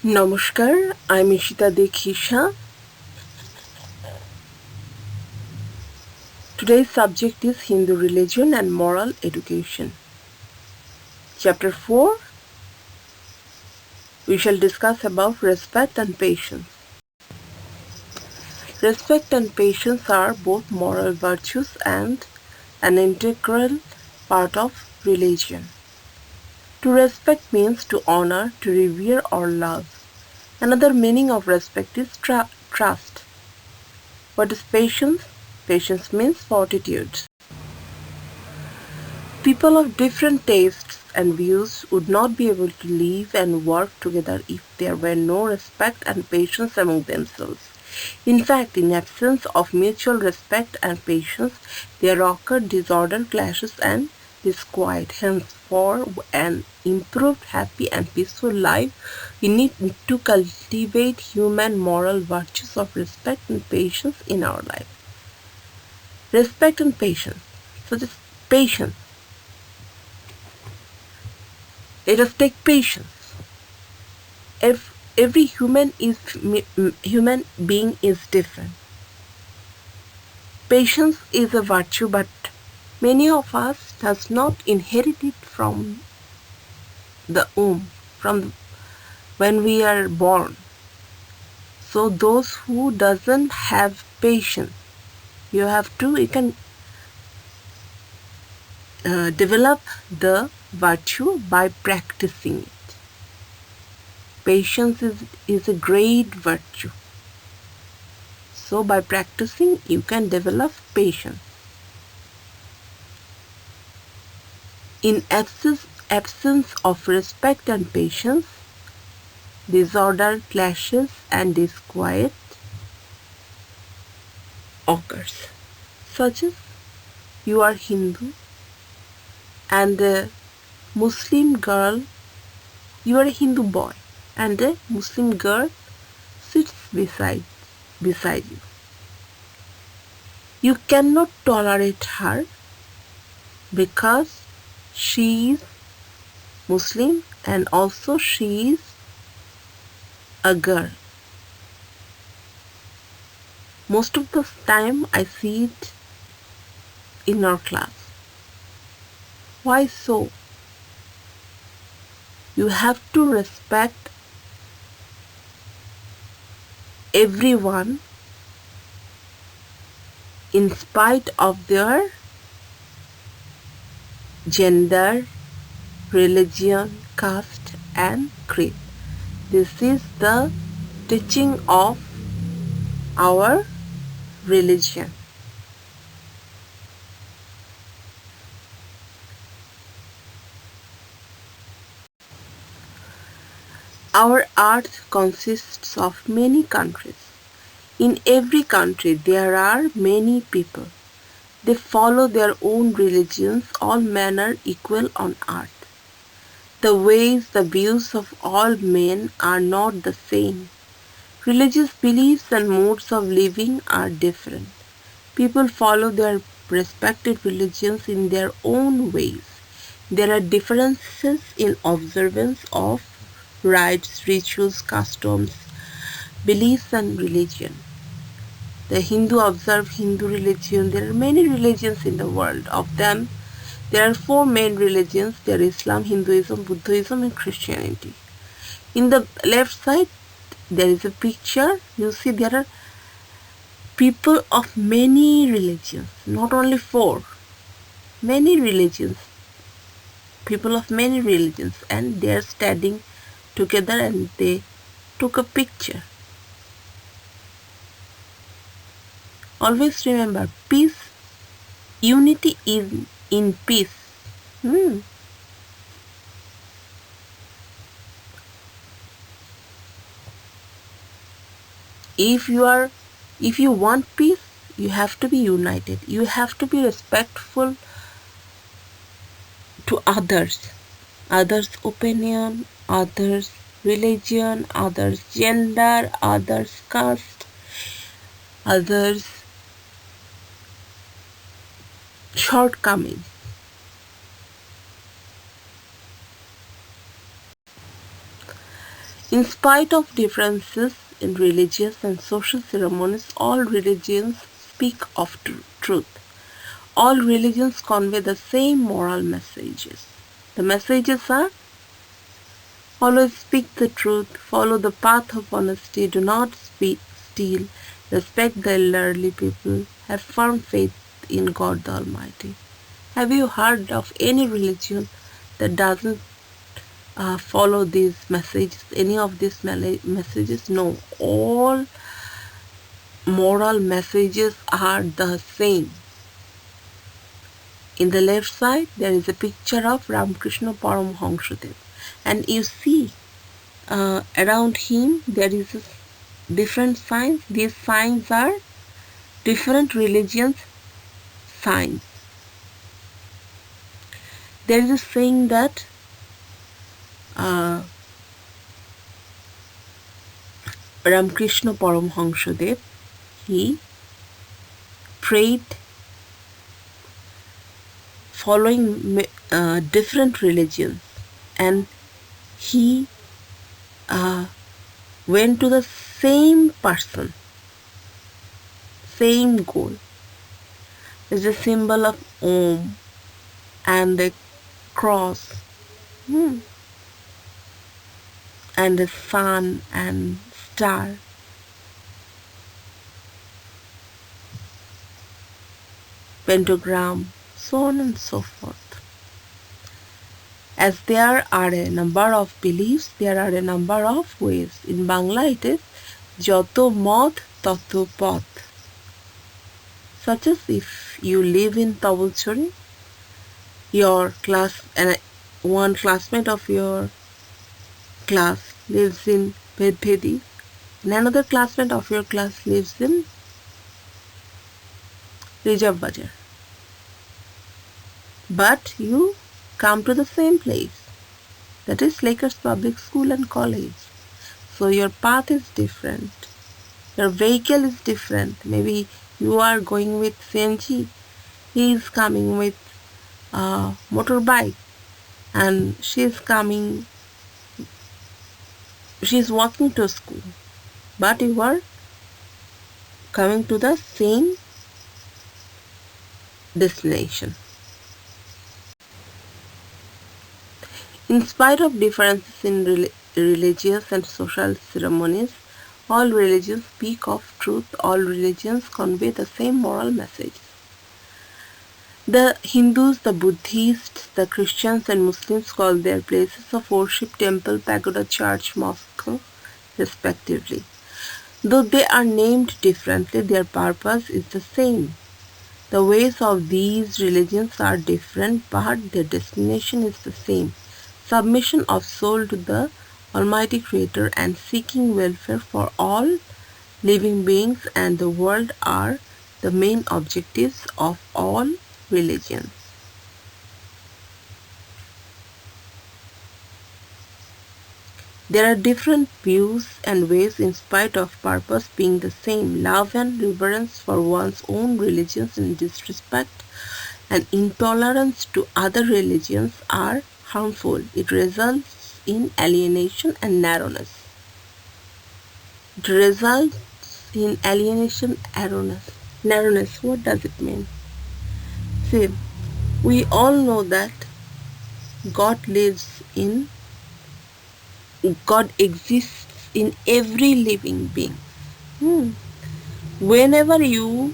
Namaskar, I'm Ishita Dekhisha. Today's subject is Hindu religion and moral education. Chapter 4, we shall discuss about respect and patience. Respect and patience are both moral virtues and an integral part of religion. To respect means to honor, to revere or love. Another meaning of respect is trust. What is patience? Patience means fortitude. People of different tastes and views would not be able to live and work together if there were no respect and patience among themselves. In fact, in absence of mutual respect and patience, there occur disorder, clashes, and disquiet. Hence, for an improved, happy, and peaceful life, we need to cultivate human moral virtues of respect and patience in our life. Respect and patience. So, this patience. Let us take patience. If every human being is different. Patience is a virtue, but many of us does not inherit it from the womb, from when we are born. So those who doesn't have patience, you can develop the virtue by practicing it. Patience is a great virtue. So by practicing, you can develop patience. In absence of respect and patience, disorder, clashes, and disquiet occurs. Such as you are Hindu and a Muslim girl, you are a Hindu boy and a Muslim girl sits beside you. You cannot tolerate her because she is Muslim and also she is a girl. Most of the time I see it in our class. Why so? You have to respect everyone in spite of their gender, religion, caste, and creed. This is the teaching of our religion. Our earth consists of many countries. In every country there are many people. They follow their own religions, all men are equal on earth. The ways, the views of all men are not the same. Religious beliefs and modes of living are different. People follow their respective religions in their own ways. There are differences in observance of rites, rituals, customs, beliefs, and religion. The Hindu observe Hindu religion. There are many religions in the world. Of them, there are four main religions. There are Islam, Hinduism, Buddhism, and Christianity. In the left side, there is a picture. You see there are people of many religions, not only four. Many religions. People of many religions, and they are standing together and they took a picture. Always remember, peace, unity is in peace. If you want peace, you have to be united. You have to be respectful to others' opinion, others' religion, others' gender, others' caste, others' shortcomings. In spite of differences in religious and social ceremonies, all religions speak of truth. All religions convey the same moral messages. The messages are: always speak the truth, follow the path of honesty, do not steal, respect the elderly people, have firm faith in God the Almighty. Have you heard of any religion that doesn't follow these messages, any of these messages? No, all moral messages are the same. In the left side, there is a picture of Ramakrishna Paramhansadev, and you see around him there is different signs. These signs are different religions' signs. There is a saying that Ramakrishna Paramhansadev, he prayed following different religions, and he went to the same person, same goal. There's a symbol of Om and a cross, and a sun and star. Pentagram, so on and so forth. As there are a number of beliefs, there are a number of ways. In Bangla it is Joto Moth Toto Poth. Such as if you live in Tabulchori, your class and one classmate of your class lives in Bedbedi, and another classmate of your class lives in Reserve Bajar. But you come to the same place, that is Lakers Public School and College. So your path is different, your vehicle is different. Maybe you are going with CNG, he is coming with a motorbike, and she is walking to school, but you are coming to the same destination. In spite of differences in religious and social ceremonies, all religions speak of truth, all religions convey the same moral message. The Hindus, the Buddhists, the Christians and Muslims call their places of worship temple, pagoda, church, mosque, respectively. Though they are named differently, their purpose is the same. The ways of these religions are different, but their destination is the same. Submission of soul to the Almighty Creator and seeking welfare for all living beings and the world are the main objectives of all religions. There are different views and ways in spite of purpose being the same. Love and reverence for one's own religions and disrespect and intolerance to other religions are harmful. It results in alienation and narrowness. Narrowness. What does it mean? See, we all know that God exists in every living being. Whenever you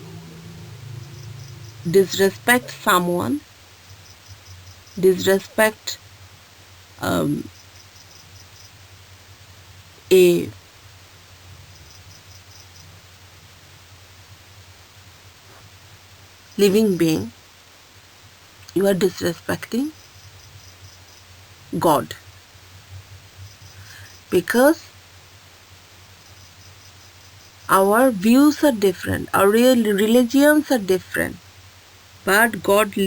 disrespect someone, disrespect a living being, you are disrespecting God, because our views are different, our religions are different, but God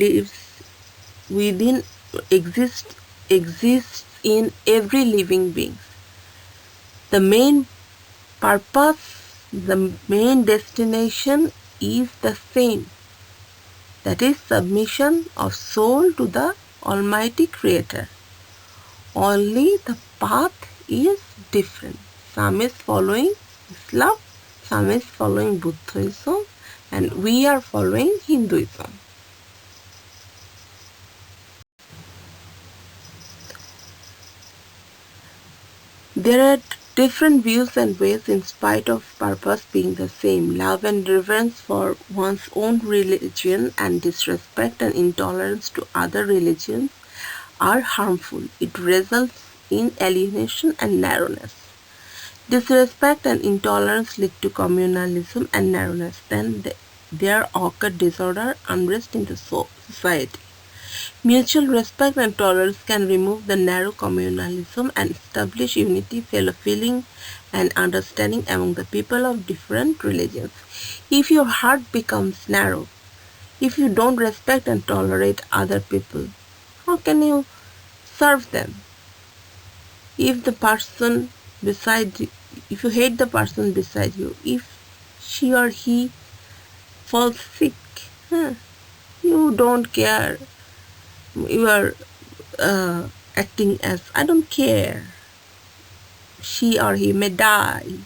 exists in every living being. The main purpose, the main destination is the same, that is submission of soul to the Almighty Creator. Only the path is different. Some is following Islam, some is following Buddhism, and we are following Hinduism. There are different views and ways in spite of purpose being the same. Love and reverence for one's own religion and disrespect and intolerance to other religions are harmful. It results in alienation and narrowness. Disrespect and intolerance lead to communalism and narrowness. Then there occur disorder, unrest in the society. Mutual respect and tolerance can remove the narrow communalism and establish unity, fellow feeling, and understanding among the people of different religions. If your heart becomes narrow, if you don't respect and tolerate other people, how can you serve them? If the person beside you, if you hate the person beside you, if she or he falls sick, you don't care. You are acting as I don't care. She or he may die.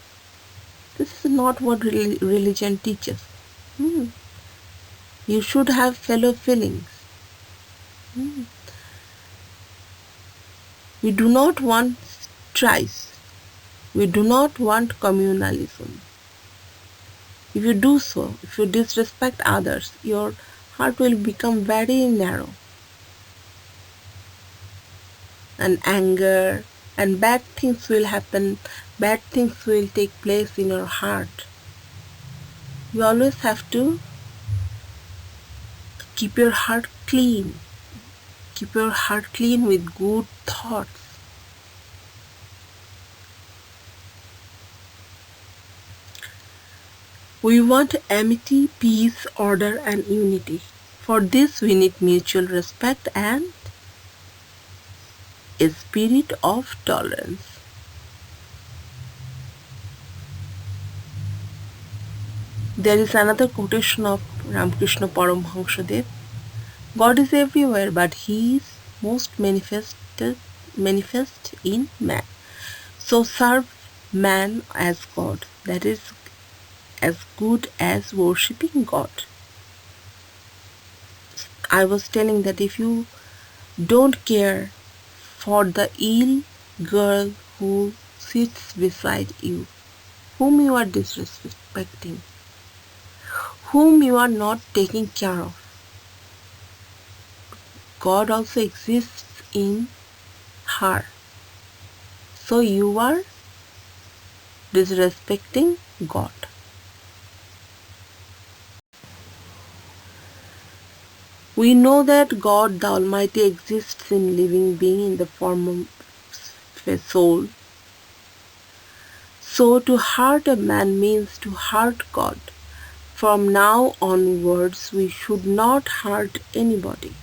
This is not what religion teaches. You should have fellow feelings. We do not want strife. We do not want communalism. If you do so, if you disrespect others, your heart will become very narrow. And anger and bad things will happen, bad things will take place in your heart. You always have to keep your heart clean. Keep your heart clean with good thoughts. We want amity, peace, order, and unity. For this, we need mutual respect and a spirit of tolerance. There is another quotation of Ramakrishna Paramhansadev. God is everywhere, but He is most manifest in man. So serve man as God. That is as good as worshipping God. I was telling that if you don't care for the ill girl who sits beside you, whom you are disrespecting, whom you are not taking care of, God also exists in her. So you are disrespecting God. We know that God the Almighty exists in living being in the form of a soul. So to hurt a man means to hurt God. From now onwards, we should not hurt anybody.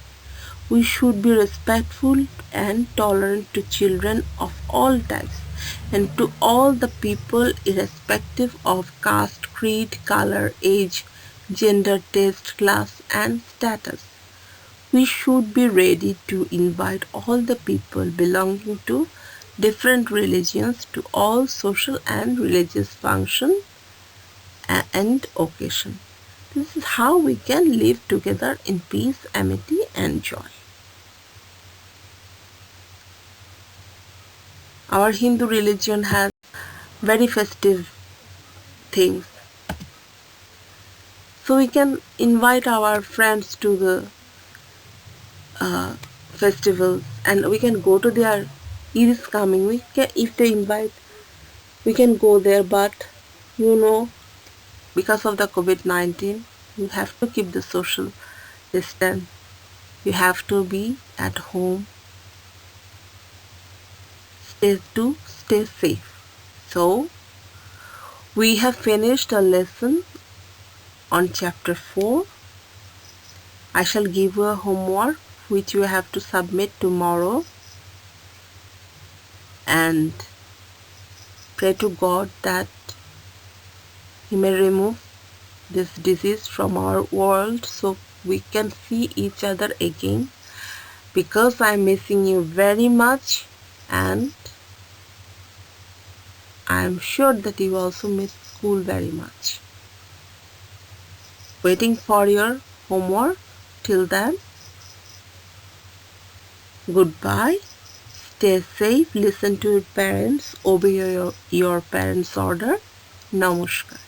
We should be respectful and tolerant to children of all types and to all the people irrespective of caste, creed, color, age, gender, taste, class, and status. We should be ready to invite all the people belonging to different religions to all social and religious functions and occasion. This is how we can live together in peace, amity, and joy. Our Hindu religion has very festive things. So we can invite our friends to the festivals and we can go to their Eid is coming. We can, if they invite, we can go there, but because of the COVID-19, you have to keep the social distance. You have to be at home to stay safe. So, we have finished a lesson on chapter 4. I shall give you a homework which you have to submit tomorrow and pray to God that He may remove this disease from our world so we can see each other again, because I'm missing you very much and I am sure that you also miss school very much. Waiting for your homework. Till then, goodbye. Stay safe. Listen to your parents. Obey your parents' order. Namaskar.